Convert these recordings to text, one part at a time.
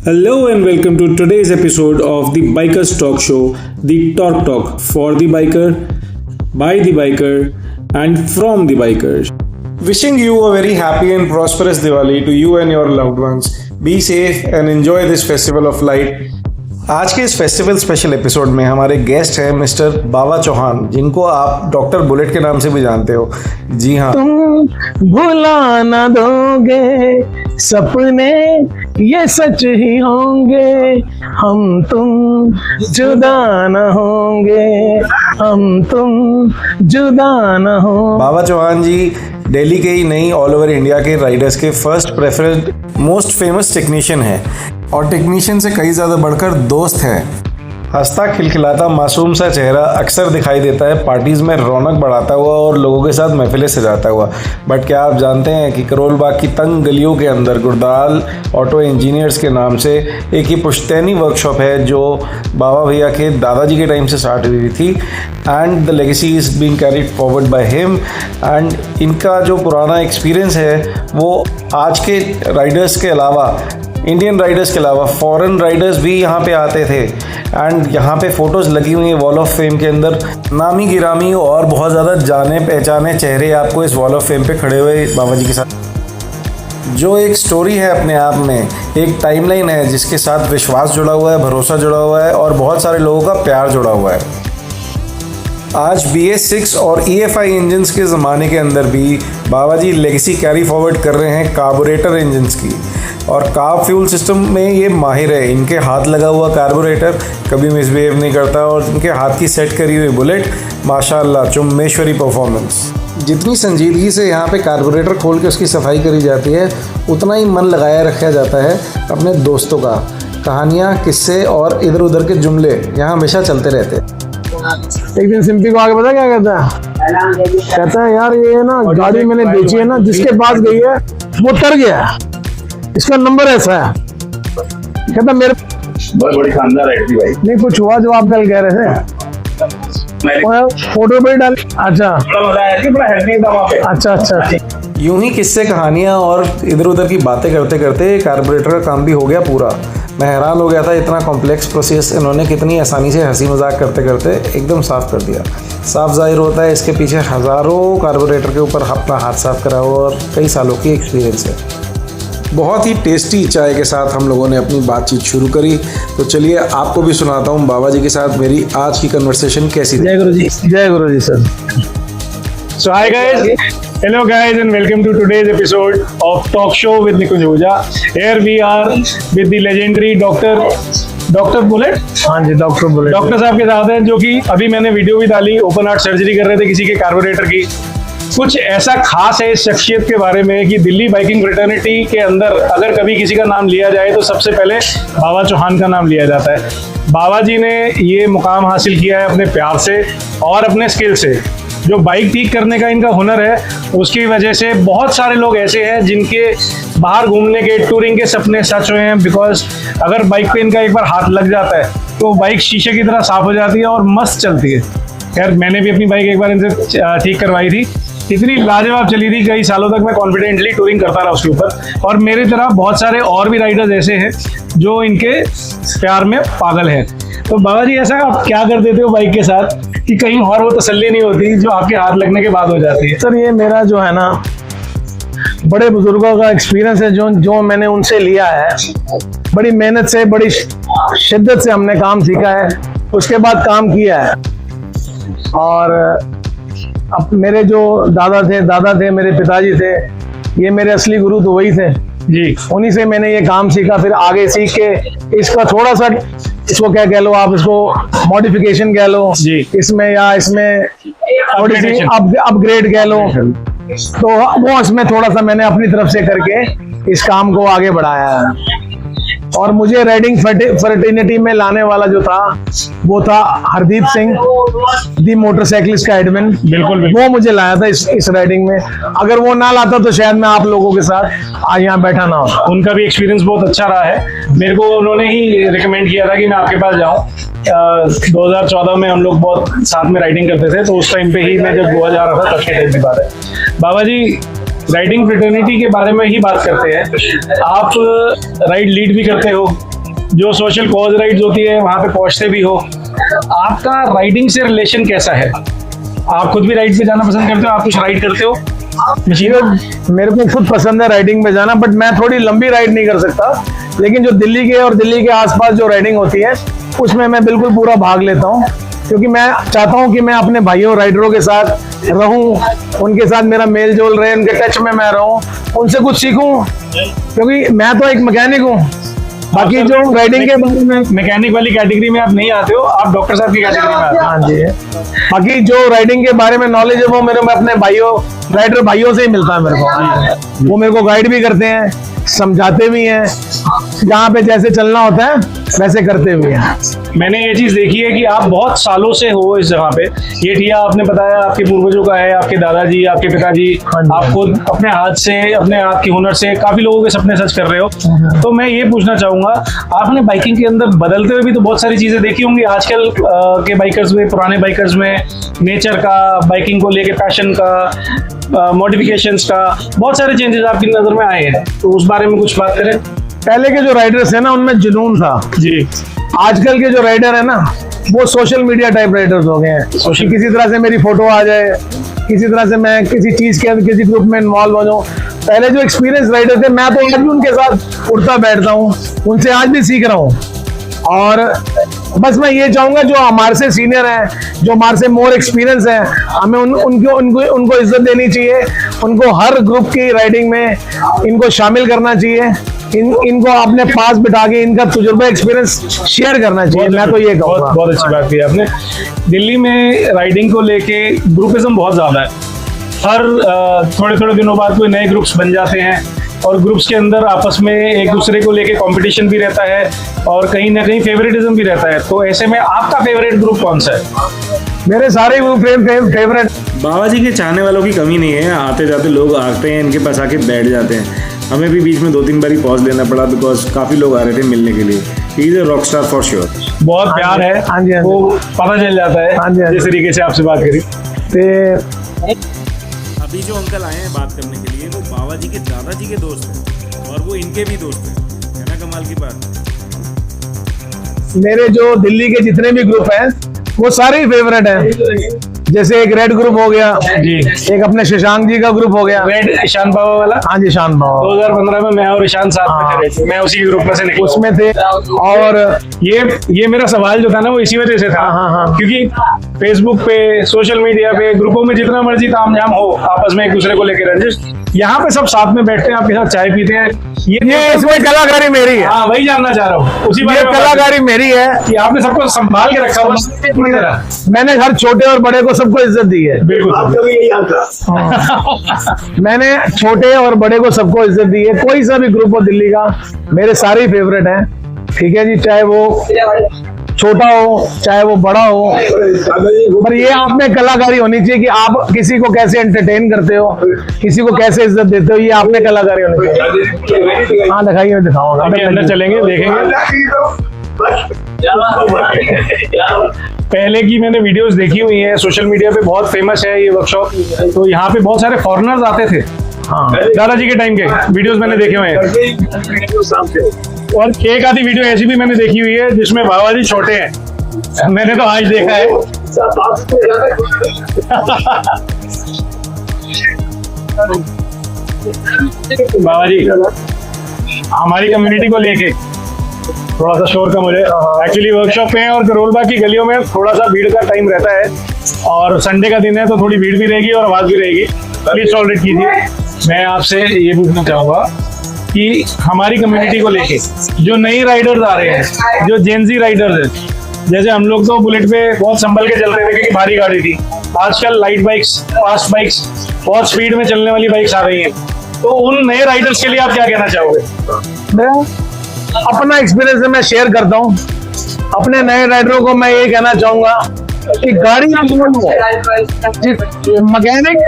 Hello and welcome to today's episode of the Bikers Talk Show, the Talk for the biker, by the biker, and from the bikers. Wishing you a very happy and prosperous Diwali to you and your loved ones. Be safe and enjoy this festival of light. आज के इस festival special episode में हमारे guest हैं mister बाबा चौहान, जिनको आप doctor bullet के नाम से भी जानते हो। जी हाँ, तुम भुला ना दोगे, सपने ये सच ही होंगे, हम तुम जुदा न होंगे, हम तुम जुदा न हो। बाबा चौहान जी दिल्ली के ही नहीं ऑल ओवर इंडिया के राइडर्स के first preference most famous technician है और टेक्नीशियन से कई ज़्यादा बढ़कर दोस्त हैं। हंसता खिलखिलाता मासूम सा चेहरा अक्सर दिखाई देता है पार्टीज़ में रौनक बढ़ाता हुआ और लोगों के साथ महफिलें सजाता हुआ। बट क्या आप जानते हैं कि करोल बाग की तंग गलियों के अंदर गुरदाल ऑटो इंजीनियर्स के नाम से एक ये पुश्तैनी वर्कशॉप है जो बाबा भैया के दादाजी के टाइम से स्टार्ट हुई थी and the legacy is being carried forward by him. And इनका जो पुराना एक्सपीरियंस है वो आज के राइडर्स के अलावा, इंडियन राइडर्स के अलावा फॉरेन राइडर्स भी यहाँ पे आते थे एंड यहाँ पे फ़ोटोज़ लगी हुई हैं वॉल ऑफ फेम के अंदर। नामी गिरामी और बहुत ज़्यादा जाने पहचाने चेहरे आपको इस वॉल ऑफ फेम पे खड़े हुए बाबा जी के साथ, जो एक स्टोरी है अपने आप में, एक टाइमलाइन है जिसके साथ विश्वास जुड़ा हुआ है, भरोसा जुड़ा हुआ है और बहुत सारे लोगों का प्यार जुड़ा हुआ है। आज BS6 और EFI इंजन्स के ज़माने के अंदर भी बाबा जी लेगेसी कैरी फॉरवर्ड कर रहे हैं कार्बोरेटर इंजन्स की, और कार्ब फ्यूल सिस्टम में ये माहिर है। इनके हाथ लगा हुआ कार्बोरेटर कभी मिसबिहेव नहीं करता और इनके हाथ की सेट करी हुई बुलेट माशाल्लाह चुम्मेश्वरी परफॉर्मेंस। जितनी संजीदगी से यहाँ पे कार्बोरेटर खोल के उसकी सफाई करी जाती है उतना ही मन लगाया रखा जाता है अपने दोस्तों का। कहानियाँ, किस्से और इधर उधर के जुमले यहाँ हमेशा चलते रहते हैं। एक दिन सिंपी को आगे पता क्या कहता है, कहता है यार ये ना गाड़ी मैंने बेची है ना, जिसके पास गई है वो तर गया, इसका नंबर ऐसा है। कहता मेरे बहुत बड़ी शानदार है भाई। नहीं कुछ हुआ जो आप कल कह रहे थे, फोटो पे डाल। अच्छा बड़ा मजा आया कि बड़ा हेल्पिंग था वहाँ पे। अच्छा यूं ही किस्से, कहानियाँ और इधर उधर की बातें करते करते कार्बोरेटर का काम भी हो गया पूरा। मैं हैरान हो गया था इतना कॉम्प्लेक्स प्रोसेस इन्होंने कितनी आसानी से हंसी मजाक करते करते एकदम साफ़ कर दिया। साफ जाहिर होता है इसके पीछे हज़ारों कार्बोरेटर के ऊपर अपना हाथ साफ करा हुआ और कई सालों की एक्सपीरियंस है। बहुत ही टेस्टी चाय के साथ हम लोगों ने अपनी बातचीत शुरू करी, तो चलिए आपको भी सुनाता हूँ बाबा जी के साथ मेरी आज की कन्वर्सेशन कैसी थी। जय गुरु जी। जय गुरु जी sir. So hi guys, hello guys and welcome to today's episode of Talk Show with Nikunj Ahuja. Here we are with the legendary doctor bullet. हाँ जी, डॉक्टर बुलेट डॉक्टर साहब के साथ हैं जो कि अभी मैंने वीडियो भी डाली, ओपन हार्ट सर्जरी कर रहे थे किसी के कार्बोरेटर की। कुछ ऐसा खास है इस शख्सियत के बारे में कि दिल्ली बाइकिंग फ्रेटर्निटी के अंदर अगर कभी किसी का नाम लिया जाए तो सबसे पहले बाबा चौहान का नाम लिया जाता है। बाबा जी ने ये मुकाम हासिल किया है अपने प्यार से और अपने स्किल से। जो बाइक ठीक करने का इनका हुनर है उसकी वजह से बहुत सारे लोग ऐसे हैं जिनके बाहर घूमने के, टूरिंग के सपने सच हुए हैं। बिकॉज अगर बाइक पे इनका एक बार हाथ लग जाता है तो बाइक शीशे की तरह साफ हो जाती है और मस्त चलती है। खैर मैंने भी अपनी बाइक एक बार इनसे ठीक करवाई थी, इतनी लाजवाब चली थी, कई सालों तक मैं कॉन्फिडेंटली टूरिंग करता रहा उसके ऊपर। और मेरी तरह बहुत सारे और भी राइडर्स ऐसे हैं जो इनके प्यार में पागल हैं। तो बाबा जी ऐसा आप क्या कर देते हो बाइक के साथ कि कहीं और वो तसल्ली नहीं होती जो आपके हाथ लगने के बाद हो जाती है? सर ये मेरा जो है ना बड़े बुजुर्गों का एक्सपीरियंस है जो मैंने उनसे लिया है। बड़ी मेहनत से, बड़ी शिद्दत से हमने काम सीखा है, उसके बाद काम किया है। और अब मेरे जो दादा थे, मेरे पिताजी थे, ये मेरे असली गुरु तो वही थे जी। उन्हीं से मैंने ये काम सीखा। फिर आगे सीख के इसका थोड़ा सा, इसको क्या कह लो आप, इसको मॉडिफिकेशन कह लो जी। इसमें थोड़ी सी अपग्रेड कह लो, तो वो इसमें थोड़ा सा मैंने अपनी तरफ से करके इस काम को आगे बढ़ाया है। और मुझे राइडिंग फ्रेटर्निटी में लाने वाला जो था वो था हरदीप सिंह, दी मोटरसाइकिलिस्ट का एडमिन। बिल्कुल। वो मुझे लाया था इस राइडिंग में। अगर वो ना लाता तो शायद मैं आप लोगों के साथ आज यहाँ बैठा ना होता। उनका भी एक्सपीरियंस बहुत अच्छा रहा है। मेरे को उन्होंने ही रिकमेंड किया था कि मैं आपके पास जाऊँ। 2014 में हम लोग बहुत साथ में राइडिंग करते थे, तो उस टाइम पे ही मैं जब गोवा जा रहा था तब के टाइम की बात है। बाबा जी राइडिंग फ्रेटर्निटी के बारे में ही बात करते हैं। आप राइड लीड भी करते हो, जो सोशल कॉज राइड्स होती है वहाँ पे पहुँचते भी हो। आपका राइडिंग से रिलेशन कैसा है? आप खुद भी राइड पे जाना पसंद करते हो? आप कुछ राइड करते हो? मेरे को खुद पसंद है राइडिंग में जाना, बट मैं थोड़ी लंबी राइड नहीं कर सकता। लेकिन जो दिल्ली के और दिल्ली के आसपास जो राइडिंग होती है उसमें मैं बिल्कुल पूरा भाग लेता हूँ, क्योंकि मैं चाहता हूँ कि मैं अपने भाइयों राइडरों के साथ रहूँ, उनके साथ मेरा मेल जोल रहे, उनके टच में मैं रहूँ, उनसे कुछ सीखूँ, क्योंकि मैं तो एक मैकेनिक हूँ। बाकी जो राइडिंग के बारे में मैकेनिक वाली कैटेगरी में आप नहीं आते हो, आप डॉक्टर साहब की कैटेगरी में आते हो। हाँ जी। बाकी जो राइडिंग के बारे में नॉलेज है वो मेरे में अपने भाइयों राइडर भाइयों से ही मिलता है मेरे को। वो मेरे को गाइड भी करते हैं, समझाते भी हैं, जहाँ पे जैसे चलना होता है वैसे करते भी हैं। मैंने ये चीज देखी है कि आप बहुत सालों से हो इस जगह पे। ये ठिया आपने बताया आपके पूर्वजों का है, आपके दादाजी, आपके पिताजी, आप खुद अपने हाथ से, अपने हाथ के हुनर से काफी लोगों के सपने सच कर रहे हो। तो मैं ये पूछना चाहूंगा, आपने बाइकिंग के अंदर बदलते हुए भी तो बहुत सारी चीजें देखी होंगी आजकल के बाइकर्स में, पुराने बाइकर्स में, नेचर का, बाइकिंग को लेके पैशन का, मॉडिफिकेशंस का, बहुत सारे चेंजेस आपकी नजर में आए हैं। तो उस बारे में कुछ बात करें। पहले के जो राइडर्स है ना उनमें जुनून था जी। आजकल के जो राइडर है ना वो सोशल मीडिया टाइप राइडर्स हो गए हैं। किसी तरह से मेरी फोटो आ जाए, किसी तरह से मैं किसी चीज के अंदर किसी ग्रुप में इन्वॉल्व हो जाऊं। पहले जो एक्सपीरियंस राइडर थे, मैं तो आज भी उनके साथ उठता बैठता हूँ, उनसे आज भी सीख रहा हूँ। और बस मैं ये चाहूंगा जो हमारे से सीनियर हैं, जो हमारे से मोर एक्सपीरियंस है, हमें उनको इज्जत देनी चाहिए। उनको हर ग्रुप की राइडिंग में इनको शामिल करना चाहिए, इनको अपने पास बिठा के इनका तजुर्बा एक्सपीरियंस शेयर करना चाहिए। मैं तो ये कहूँगा। बहुत अच्छी बात की आपने। दिल्ली में राइडिंग को लेके ग्रुपिज्म बहुत ज्यादा है। हर थोड़े थोड़े दिनों बाद कोई नए ग्रुप्स बन जाते हैं और ग्रुप्स के अंदर आपस में एक दूसरे को लेके कंपटीशन भी रहता है और कहीं ना कहीं फेवरेटिज्म भी रहता है। तो ऐसे में आपका फेवरेट ग्रुप कौन सा है? मेरे सारे ग्रुप फेवरेट। बाबा जी के चाहने वालों की कमी नहीं है, आते जाते लोग आते हैं, इनके पास आके बैठ जाते हैं। हमें भी बीच में 2-3 बारी पॉज लेना पड़ा बिकॉज काफी लोग आ रहे थे मिलने के लिए। He is a rock star for sure. बहुत प्यार है। हाँ जी, हाँ जी। वो पता चल जाता है। हाँ जी, हाँ जी। जिस तरीके से आपसे बात करी। अभी जो अंकल आए हैं बात करने के लिए वो बाबा जी के दादाजी के दोस्त हैं और वो इनके भी दोस्त हैं, है ना कमाल की बात। मेरे जो दिल्ली के जितने भी ग्रुप हैं वो सारे ही फेवरेट हैं। जैसे एक रेड ग्रुप हो गया जी, एक अपने शशांक जी का ग्रुप हो गया। रेड ईशान बाबा वाला। हाँ जी, ईशान बाबा 2015 में मैं और ईशान साथ में खड़े थे। मैं उसी ग्रुप में से निकला उसमें थे। और ये मेरा सवाल जो था ना वो इसी वजह से था। हाँ। क्योंकि फेसबुक पे, सोशल मीडिया पे, ग्रुपों में जितना मर्जी तामझाम हो, आपस में एक दूसरे को लेकर रंजिश, यहाँ पे सब साथ में बैठते हैं, आपके साथ चाय पीते हैं। ये इसमें कलाकारी मेरी है। हाँ, वही जानना चाह रहा हूँ। उसी बारे में कलाकारी मेरी है कि आपने सबको संभाल के रखा हुआ। मैंने हर छोटे और बड़े को सबको इज्जत दी है। बिल्कुल। मैंने छोटे और बड़े को सबको इज्जत दी है। कोई सा भी ग्रुप हो दिल्ली का, मेरे सारे ही फेवरेट हैं। ठीक है जी, चाहे वो छोटा हो चाहे वो बड़ा हो, पर ये आप में कलाकारी होनी चाहिए कि आप किसी को कैसे एंटरटेन करते हो, किसी को कैसे इज्जत देते हो। ये आप में कलाकारी होनी चाहिए। हाँ, दिखाइए, दिखाऊंगा। अभी अंदर चलेंगे, देखेंगे। पहले की मैंने वीडियोस देखी हुई है, सोशल मीडिया पे बहुत फेमस है ये वर्कशॉप। तो यहाँ पे बहुत सारे फॉरेनर्स आते थे। हाँ, दादाजी के टाइम के वीडियोस मैंने देखे हुए हैं। और एक आधी वीडियो ऐसी भी मैंने देखी हुई है जिसमें बाबा जी छोटे हैं। मैंने तो आज देखा है। बाबा जी हमारी कम्युनिटी को लेके थोड़ा सा शोर कम हो जाए। एक्चुअली वर्कशॉप में और करोलबाग की गलियों में थोड़ा सा भीड़ का टाइम रहता है और संडे का दिन है तो थोड़ी भीड़ भी रहेगी और आवाज भी रहेगी। प्लीज टॉलरेट कीजिए। मैं आपसे ये पूछना चाहूंगा कि हमारी कम्युनिटी को लेके जो नई राइडर्स आ रहे हैं, जो जेनजी राइडर्स हैं, जैसे हम लोग तो बुलेट पे बहुत संभल के चलते थे क्योंकि भारी गाड़ी थी। आजकल लाइट बाइक्स, फास्ट बाइक्स, बहुत स्पीड में चलने वाली बाइक्स आ रही हैं। तो उन नए राइडर्स के लिए आप क्या कहना चाहोगे? मैं अपना एक्सपीरियंस मैं शेयर करता हूँ। अपने नए राइडरों को मैं ये कहना चाहूंगा कि गाड़ी मैकेनिक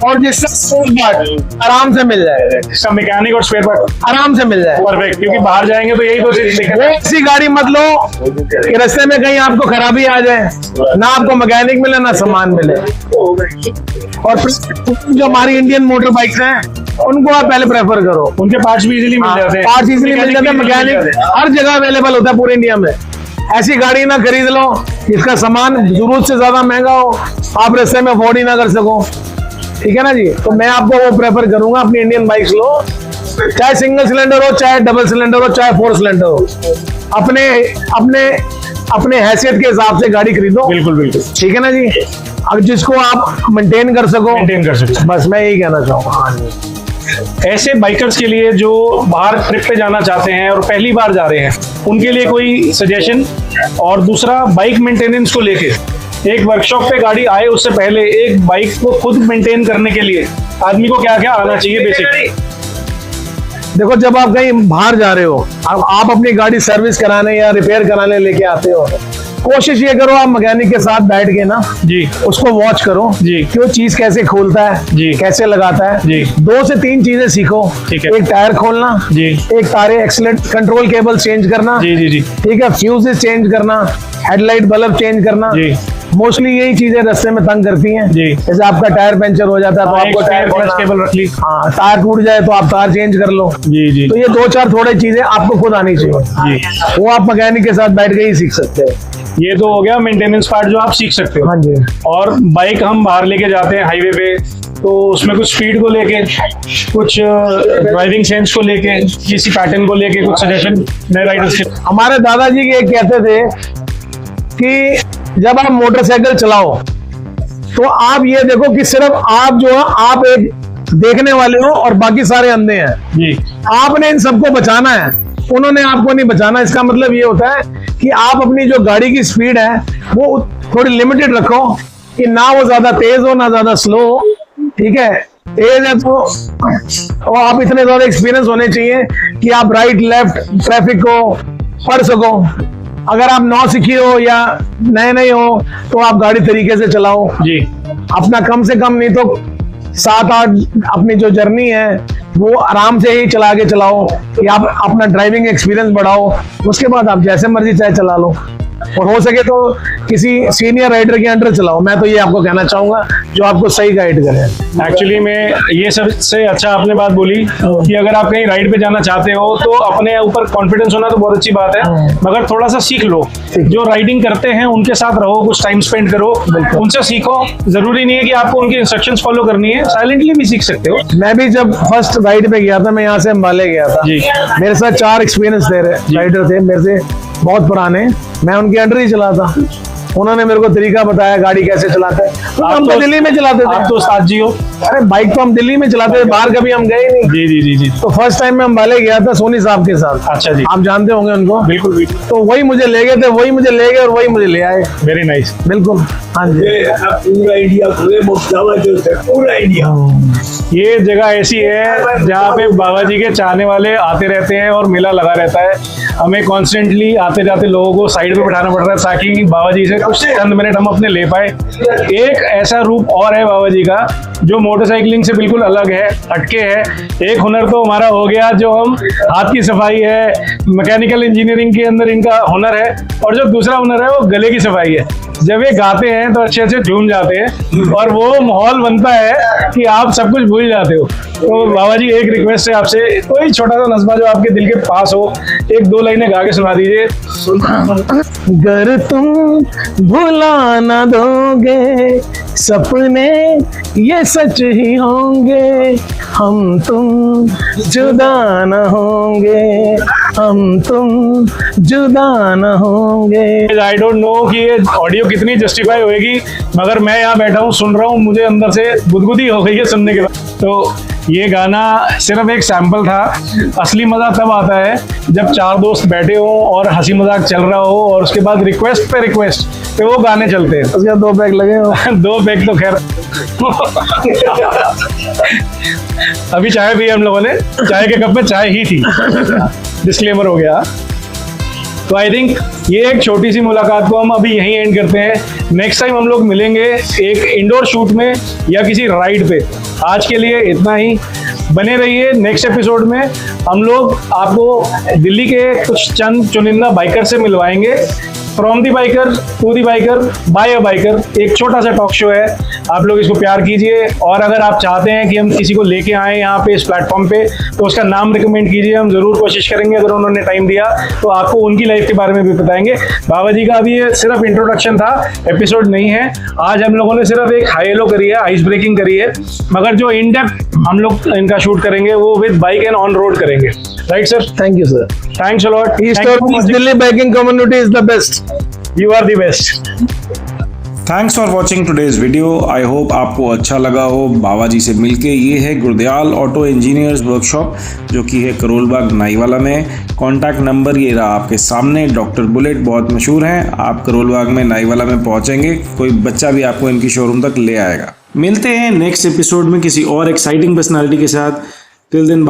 और जिसका स्पेयर पार्ट आराम से मिल जाएगा, इसका मैकेनिक और स्पेयर पार्ट आराम से मिल जाएगा। परफेक्ट, क्योंकि बाहर जाएंगे तो यही तो दिक्कत है। ऐसी गाड़ी मत लो कि रास्ते में कहीं आपको खराबी आ जाए, ना आपको मैकेनिक मिले ना सामान मिले। और जो हमारी इंडियन मोटर बाइक्स हैं उनको आप पहले प्रेफर करो, उनके पार्ट्स भी इजीली मिल जाते हैं, पार्ट्स इजीली मिल जाते हैं, मैकेनिक हर जगह अवेलेबल होता है पूरे इंडिया में। ऐसी गाड़ी ना खरीद लो जिसका सामान जरूरत से ज्यादा महंगा हो, आप रास्ते में अफोर्ड ही ना कर सको, ठीक है ना जी। तो मैं आपको वो प्रेफर करूंगा, अपनी इंडियन बाइक्स लो, चाहे सिंगल सिलेंडर हो, चाहे डबल सिलेंडर हो, चाहे 4 सिलेंडर हो, अपने अपने अपने हैसियत के हिसाब से गाड़ी खरीदो। बिल्कुल बिल्कुल, ठीक है ना जी। अब जिसको आप मेंटेन कर सको, बस मैं यही कहना चाहूंगा। हाँ जी। ऐसे बाइकर्स के लिए जो बाहर ट्रिप पे जाना चाहते हैं और पहली बार जा रहे हैं, उनके लिए कोई सजेशन? और दूसरा, बाइक मेंटेनेंस को लेके, एक वर्कशॉप पे गाड़ी आए उससे पहले एक बाइक को खुद मेंटेन करने के लिए आदमी को क्या क्या आना चाहिए बेसिकली? देखो, जब आप कहीं बाहर जा रहे हो, अब आप अपनी गाड़ी सर्विस कराने या रिपेयर कराने लेके आते हो, कोशिश ये करो आप मैकेनिक के साथ बैठ के ना जी उसको वॉच करो जी, कि वो चीज कैसे खोलता है जी, कैसे लगाता है जी। 2 से 3 चीजें सीखो। ठीक है। एक टायर खोलना जी, एक तारे एक्सीलेंट कंट्रोल केबल चेंज करना, जी जी जी, ठीक है, फ्यूजेस चेंज करना, हेडलाइट बल्ब चेंज करना। जी, मोस्टली यही चीजें रास्ते में तंग करती हैं। जी। जैसे आपका टायर पंचर हो जाता है तो आपको टायर केबल रख ली, हाँ, टायर टूट जाए तो आप तार चेंज कर लो। जी जी तो ये 2-4 थोड़ी चीजें आपको खुद आनी चाहिए जी। वो आप मैकेनिक के साथ बैठ के ही सीख सकते हो। ये तो हो गया मेंटेनेंस पार्ट जो आप सीख सकते हो। हाँ जी। और बाइक हम बाहर लेके जाते हैं हाईवे पे, तो उसमें कुछ स्पीड को लेके, कुछ ड्राइविंग सेंस को लेके, किसी पैटर्न को लेके कुछ सजेशन नए राइडर्स के? हमारे दादाजी ये कहते थे कि जब आप मोटरसाइकिल चलाओ तो आप ये देखो कि सिर्फ आप जो है आप एक देखने वाले हो और बाकी सारे अंधे हैं। जी, आपने इन सबको बचाना है, उन्होंने आपको नहीं बचाना। इसका मतलब ये होता है कि आप अपनी जो गाड़ी की स्पीड है वो थोड़ी लिमिटेड रखो, कि ना वो ज्यादा तेज हो ना ज्यादा स्लो हो, ठीक है। तेज है तो और आप इतने ज्यादा एक्सपीरियंस होने चाहिए कि आप राइट लेफ्ट ट्रैफिक को पढ़ सको। अगर आप नौ सीखी हो या नए हो तो आप गाड़ी तरीके से चलाओ जी, अपना, कम से कम नहीं तो 7-8 अपनी जो जर्नी है वो आराम से ही चला के चलाओ, कि आप अपना ड्राइविंग एक्सपीरियंस बढ़ाओ। उसके बाद आप जैसे मर्जी चाहे चला लो, और हो सके तो किसी सीनियर राइडर के अंडर चलाओ। मैं तो ये आपको कहना चाहूंगा जो आपको सही गाइड करे। एक्चुअली में ये सबसे अच्छा आपने बात बोली कि अगर आप कहीं राइड पे जाना चाहते हो तो अपने ऊपर कॉन्फिडेंस होना तो बहुत अच्छी बात है, मगर थोड़ा सा सीख लो। जो राइडिंग करते हैं उनके साथ रहो, कुछ टाइम स्पेंड करो, उनसे सीखो। जरूरी नहीं है कि आपको उनकी इंस्ट्रक्शंस फॉलो करनी है, साइलेंटली भी सीख सकते हो। मैं भी जब फर्स्ट राइड पे गया था, मैं यहाँ से अंबाले गया था जी। मेरे साथ 4 एक्सपीरियंस थे राइडर थे मेरे से बहुत पुराने, मैं उनके अंडर ही चला था। उन्होंने मेरे को तरीका बताया गाड़ी कैसे चलाते हैं। तो हम तो दिल्ली में चलाते थे। आप तो उस्ताद जी हो। अरे बाइक तो हम दिल्ली में चलाते थे, बाहर कभी हम गए नहीं। जी जी जी जी। तो फर्स्ट टाइम मैं अंबाले गया था सोनी साहब के साथ। अच्छा जी, आप जानते होंगे उनको। बिल्कुल बिल्कुल। तो वही मुझे ले गए थे, वही मुझे ले गए और वही मुझे ले आए। Very nice. बिल्कुल, हाँ जी। पूरा इंडिया, पूरे मुफ्तावा जो है पूरा इंडिया। ये जगह ऐसी है जहाँ पे बाबा जी के चाहने वाले आते रहते हैं और मेला लगा रहता है। हमें कॉन्स्टेंटली आते जाते लोगों को साइड पे बिठाना पड़ रहा है ताकि बाबा जी से कुछ चंद मिनट हम अपने ले पाए। एक ऐसा रूप और है बाबा जी का जो मोटरसाइकिलिंग से बिल्कुल अलग है, हटके है। एक हुनर तो हमारा हो गया जो हम हाथ की सफाई है, मैकेनिकल इंजीनियरिंग के अंदर इनका हुनर है, और जो दूसरा हुनर है वो गले की सफाई है। जब ये गाते हैं तो अच्छे अच्छे झूम जाते हैं और वो माहौल बनता है कि आप सब कुछ भूल जाते हो। तो बाबा जी एक रिक्वेस्ट है आपसे, कोई छोटा सा नज़्मा जो आपके दिल के पास हो, 1-2 लाइनें गा के सुना दीजिए। गर तुम भुला न दोगे सपने ये सच ही होंगे, हम तुम जुदा न होंगे, हम तुम जुदा न होंगे। आई डोंट नो कि ये ऑडियो कितनी जस्टिफाई होएगी, मगर मैं यहाँ बैठा हूँ सुन रहा हूँ, मुझे अंदर से गुदगुदी हो गई है सुनने के बाद। तो ये गाना सिर्फ एक सैंपल था। असली मजा तब आता है जब 4 दोस्त बैठे हो और हंसी मजाक चल रहा हो और उसके बाद रिक्वेस्ट पे वो गाने चलते हैं। उसके 2 पैक लगे हो। 2 पैक तो खैर अभी चाय भी हम लोगों ने, चाय के कप में चाय ही थी। डिस्क्लेमर हो गया। तो आई थिंक ये एक छोटी सी मुलाकात को हम अभी यहीं एंड करते हैं। नेक्स्ट टाइम हम लोग मिलेंगे एक इंडोर शूट में या किसी राइड पे। आज के लिए इतना ही, बने रहिए। नेक्स्ट एपिसोड में हम लोग आपको दिल्ली के कुछ चंद चुनिंदा बाइकर से मिलवाएंगे। From the biker to the biker by a biker, एक छोटा सा टॉक शो है। आप लोग इसको प्यार कीजिए, और अगर आप चाहते हैं कि हम किसी को लेके आए यहाँ पे इस प्लेटफॉर्म पे, तो उसका नाम रिकमेंड कीजिए, हम जरूर कोशिश करेंगे। अगर उन्होंने टाइम दिया तो आपको उनकी लाइफ के बारे में भी बताएंगे। बाबा जी का अभी ये सिर्फ इंट्रोडक्शन था, एपिसोड नहीं है। आज हम लोगों ने सिर्फ एक हाई एलो करी है, आइस ब्रेकिंग करी है, मगर जो इन डेप्थ हम लोग इनका शूट करेंगे वो with bike and on road करेंगे। Right sir? Thank you sir. Thanks a lot. East Delhi biking community is the best. You are the best. Thanks for watching today's video. I hope आपको अच्छा लगा हो बाबा जी से मिलके। ये है Gurdayal auto engineers workshop, जो कि है करोल बाग नाईवाला में। कॉन्टैक्ट नंबर ये रहा आपके सामने। डॉक्टर बुलेट बहुत मशहूर हैं। आप करोल बाग में नाईवाला में पहुंचेंगे, कोई बच्चा भी आपको इनकी शोरूम तक ले आएगा। मिलते हैं नेक्स्ट एपिसोड में किसी और एक्साइटिंग पर्सनालिटी के साथ। Till then